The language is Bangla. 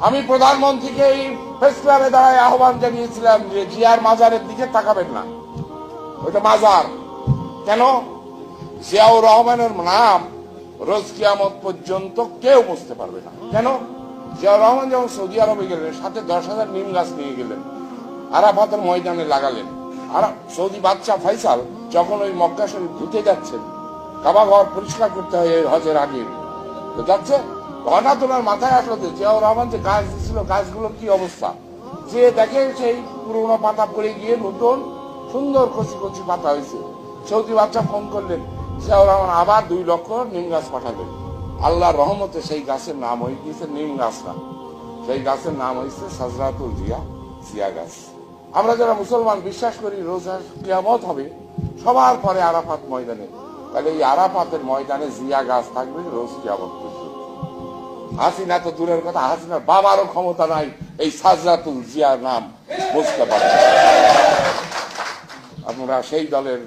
আমি প্রধানমন্ত্রীকে এই প্রেস ক্লাবে দাঁড়ায় আহ্বান জানিয়েছিলাম যে জিয়ার মাজারের দিকে তাকাবেন না, ওইটা মাজার। কেন? জিয়াউর রহমানের নাম রোজ কিয়ামত পর্যন্ত কেউ বুঝতে পারবে না। কেন? জিয়াউর রহমান যখন সৌদি আরবে গেলেন, সাথে 10,000 নিম গাছ নিয়ে গেলেন, আরাফাতের ময়দানে লাগালেন। আর সৌদি বাদশা ফয়সাল যখন ওই মক্কা শরীফ ধুতে যাচ্ছেন, কাবা ঘর পরিষ্কার করতে হয় হজের আগে, তো যাচ্ছে, হঠাৎ ওনার মাথায় আসলো যে জিয়াউর রহমান যে গাছ দিচ্ছিল, গাছগুলোর কি অবস্থা। যে দেখে সেই পুরোনো পাতা পড়ে গিয়ে নতুন সুন্দর কচি কচি পাতা হয়েছে। সৌদি বাদশা ফোন করলেন, জিয়াউর রহমান আবার 2 লক্ষ নিম গাছ পাঠালেন। আল্লাহর রহমতে সেই গাছের নাম হয়ে গিয়েছে নিম গাছ না, সেই গাছের নাম হয়েছে সাজরাতুল জিয়া, জিয়া গাছ। আমরা যারা মুসলমান বিশ্বাস করি রোজ কিয়ামত হবে সবার পরে আরাফাত ময়দানে, তাহলে এই আরাফাতের ময়দানে জিয়া গাছ থাকবে রোজ কিয়ামত পর্যন্ত। হাসিনা তো দূরের কথা, হাসিনার বাবারও ক্ষমতা নাই এই সাজরাতুল জিয়ার নাম বুঝতে পারে। আপনারা সেই দলের